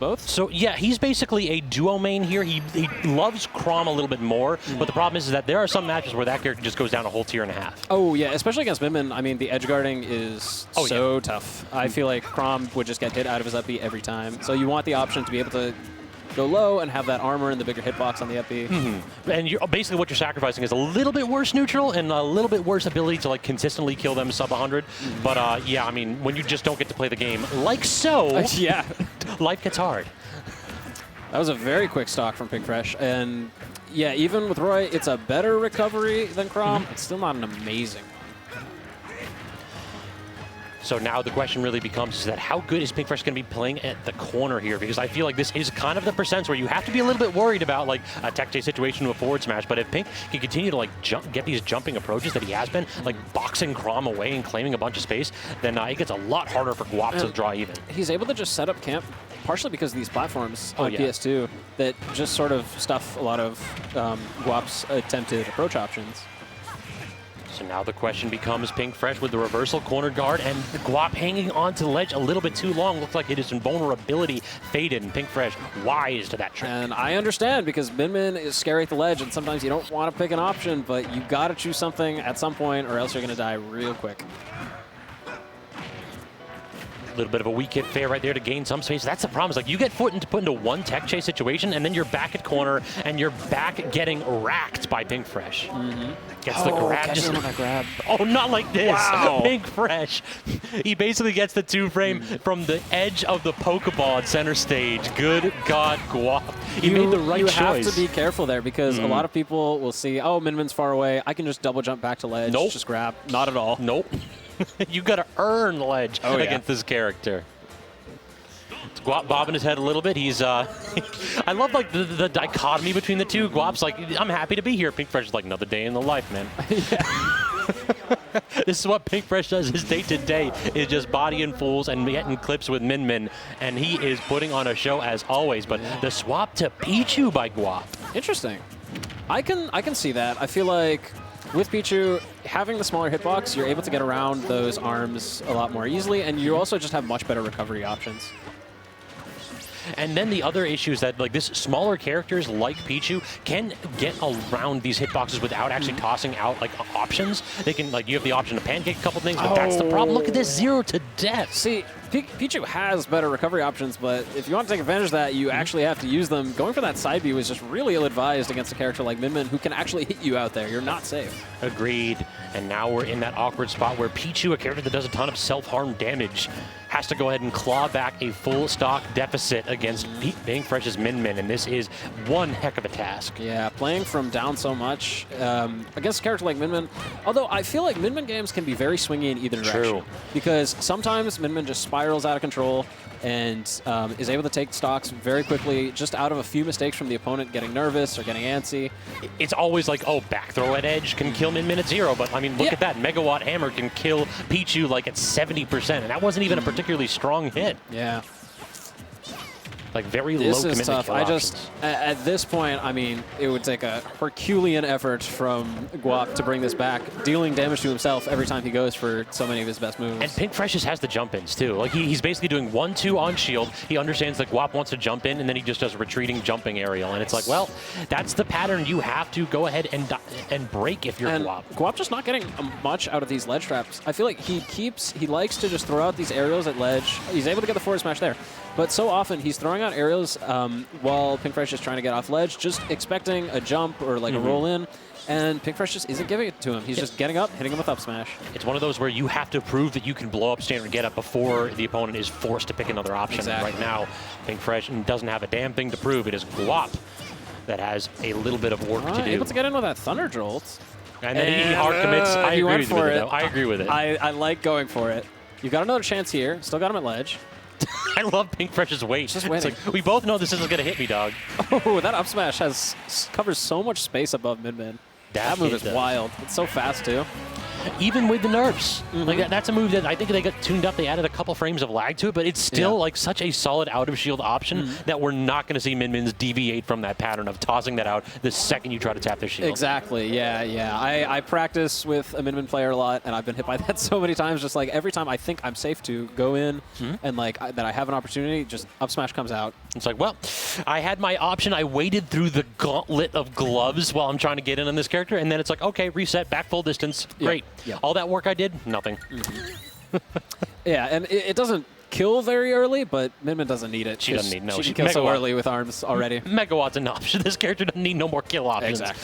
both? So, yeah, he's basically a duo main here. He loves Chrom a little bit more, but the problem is that there are some matches where that character just goes down a whole tier and a half. Oh, yeah, especially against Min. I mean, the edge guarding is tough. I feel like Chrom would just get hit out of his up B every time. So you want the option to be able to go low and have that armor and the bigger hitbox on the up B. And basically what you're sacrificing is a little bit worse neutral and a little bit worse ability to like consistently kill them sub 100. But yeah, I mean, when you just don't get to play the game like so, yeah, life gets hard. That was a very quick stock from Pinkfresh. And yeah, even with Roy, it's a better recovery than Chrom. It's still not an amazing one. So now the question really becomes is that how good is Pinkfresh going to be playing at the corner here? Because I feel like this is kind of the percents where you have to be a little bit worried about like a tech chase situation to a forward smash. But if Pink can continue to like get these jumping approaches that he has been, like boxing Chrom away and claiming a bunch of space, then it gets a lot harder for Guap to draw even. He's able to just set up camp partially because of these platforms on PS2 that just sort of stuff a lot of Guap's attempted approach options. So now the question becomes Pinkfresh with the reversal corner guard and Guap hanging onto the ledge a little bit too long. Looks like it is invulnerability faded and Pinkfresh wise to that trick. And I understand because Min is scary at the ledge and sometimes you don't want to pick an option, but you got to choose something at some point or else you're going to die real quick. A little bit of a weak hit fair right there to gain some space. That's the problem. Is like you get put into one tech chase situation, and then you're back at corner, and you're back getting racked by Pinkfresh. Gets the grab. Just that grab. Oh, not like this. Wow. Pinkfresh. He basically gets the two-frame from the edge of the Pokeball at center stage. Good God, Guap. He made the right choice. You have to be careful there because a lot of people will see, oh, Min's far away. I can just double jump back to ledge. Nope. Just grab. Not at all. Nope. You got to earn the ledge against this character. It's Guap bobbing his head a little bit. He's, I love like the dichotomy between the two. Guap's like, I'm happy to be here. Pinkfresh is like, another day in the life, man. This is what Pinkfresh does. His day-to-day is just bodying fools and getting clips with Min, and he is putting on a show as always. But the swap to Pichu by Guap. Interesting. I can see that. I feel like with Pichu, having the smaller hitbox, you're able to get around those arms a lot more easily, and you also just have much better recovery options. And then the other issue is that like this smaller characters like Pichu can get around these hitboxes without actually tossing out like options. They can like you have the option to pancake a couple things, but that's the problem. Look at this 0 to death. See, Pichu has better recovery options, but if you want to take advantage of that, you actually have to use them. Going for that side B was just really ill-advised against a character like Min who can actually hit you out there. You're not safe. Agreed. And now we're in that awkward spot where Pichu, a character that does a ton of self-harm damage, has to go ahead and claw back a full stock deficit against Pinkfresh's Min, and this is one heck of a task. Yeah, playing from down so much against a character like Min, although I feel like Min games can be very swingy in either direction. Because sometimes Min just spirals out of control and is able to take stocks very quickly just out of a few mistakes from the opponent getting nervous or getting antsy. It's always like, oh, back throw at edge can kill Min at 0, but I mean, look at that. Megawatt Hammer can kill Pichu like at 70%, and that wasn't even a particularly strong hit. Yeah. Like very low This commitment is tough. kill options. At this point, I mean, it would take a Herculean effort from Guap to bring this back, dealing damage to himself every time he goes for so many of his best moves. And Pinkfresh just has the jump-ins, too. Like, he's basically doing 1-2 on shield. He understands that Guap wants to jump in, and then he just does retreating jumping aerial. And it's like, well, that's the pattern you have to go ahead and break if you're Guap. Guap just not getting much out of these ledge traps. I feel like he likes to just throw out these aerials at ledge. He's able to get the forward smash there. But so often he's throwing out aerials while Pinkfresh is trying to get off ledge, just expecting a jump or like a roll in, and Pinkfresh just isn't giving it to him. He's just getting up, hitting him with up smash. It's one of those where you have to prove that you can blow up standard get up before the opponent is forced to pick another option. Exactly. Right now, Pinkfresh doesn't have a damn thing to prove. It is Guap that has a little bit of work to do. Able to get in with that Thunder Jolt. And then he hard commits. I agree with it, though. I agree with it. I like going for it. You've got another chance here. Still got him at ledge. I love Pinkfresh's weight. Just it's like, we both know this isn't going to hit me, dog. Oh, that up smash covers so much space above Min. That move is wild. It's so fast, too. even with the nerfs. Like that's a move that I think they got tuned up. They added a couple frames of lag to it, but it's still like such a solid out of shield option that we're not going to see Min-Mins deviate from that pattern of tossing that out the second you try to tap their shield. Exactly, yeah. I practice with a Min-Min player a lot, and I've been hit by that so many times. Just like every time I think I'm safe to go in and like that I have an opportunity, just up smash comes out. It's like, well, I had my option. I waded through the gauntlet of gloves while I'm trying to get in on this character, and then it's like, okay, reset, back full distance. Great. Yep. All that work I did, nothing. Yeah, and it doesn't kill very early, but Min-Min doesn't need it. She doesn't need, no. She can kill so early with arms already. Megawatt's enough. This character doesn't need no more kill options. Exactly.